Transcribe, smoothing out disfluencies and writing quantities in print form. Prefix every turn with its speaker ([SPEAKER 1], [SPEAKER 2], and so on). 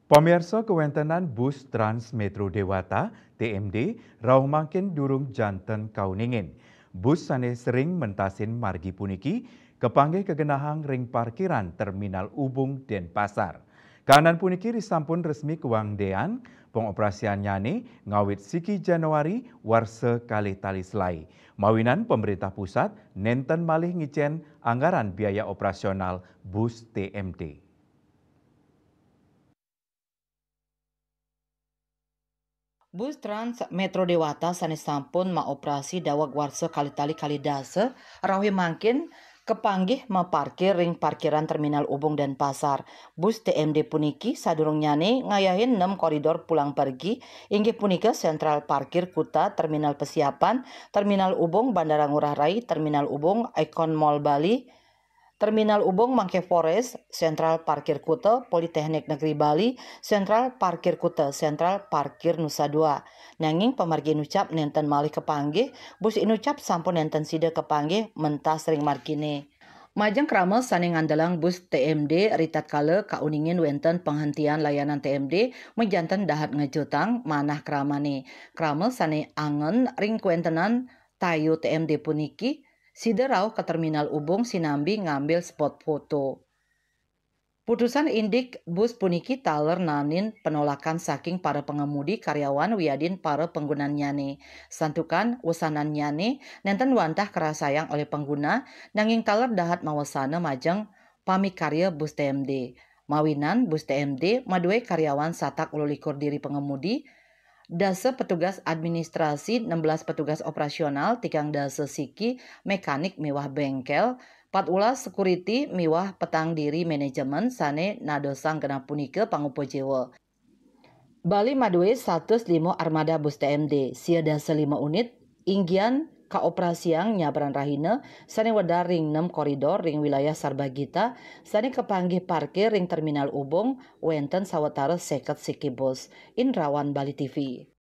[SPEAKER 1] Pemirsa kewentenan bus Trans Metro Dewata (TMD) rauh makin durung janten kauningin. Bus sane sering mentasin margi puniki kepanggih kegenahang ring parkiran Terminal Ubung Denpasar. Kahanan puniki disampun resmi kewangdean pengoperasian nyane ngawit siki Januari warse kalih tali selai. Mawinan pemerintah pusat nenten malih ngicen anggaran biaya operasional bus TMD.
[SPEAKER 2] Bus Trans Metro Dewata sanes sampun maoperasi daweg warsa kali-tali kalidase rawi mangkin kepanggih meparkir ring parkiran Terminal Ubung dan Pasar. Bus TMD puniki sadurung nyane ngayahin 6 koridor pulang pergi inggih punika sentral parkir kuta Terminal Pesiapan, Terminal Ubung Bandara Ngurah Rai, Terminal Ubung Icon Mall Bali, Terminal Ubung Mangke Forest, Sentral Parkir Kute, Politeknik Negeri Bali, Sentral Parkir Kute, Sentral Parkir Nusa Dua. Nanging pemargi nucap nenten malih kepanggih, bus inucap sampun nenten sida kepanggih mentas ring margine. Majeng krama sane ngandelang bus TMD ritat kale kauningin wenten penghentian layanan TMD menjanten dahat ngejutang manah kramane. Krama sane angen ring kuentenan tayu TMD puniki siderau ke Terminal Ubung sinambi ngambil spot foto. Putusan indik bus puniki taler nanin penolakan saking para pengemudi karyawan wiadin para pengguna nyane. Santukan usanan nyane nenten wantah kerasayang oleh pengguna nanging taler dahat mawasana majeng pamikarya bus TMD. Mawinan bus TMD madue karyawan satak 21 diri pengemudi, dase petugas administrasi 16 petugas operasional tikang dase siki mekanik miwah bengkel 14 security miwah petang diri manajemen sane nadosang genap punike pangupo jewa. Bali madue 105 armada bus TMD sia dase 5 unit inggian kaoperasian nyabaran rahina sane wedar ring 6 koridor ring wilayah Sarbagita sane kepanggih parkir ring Terminal Ubung wenten sawetara 50 siki bus. Indrawan Bali TV.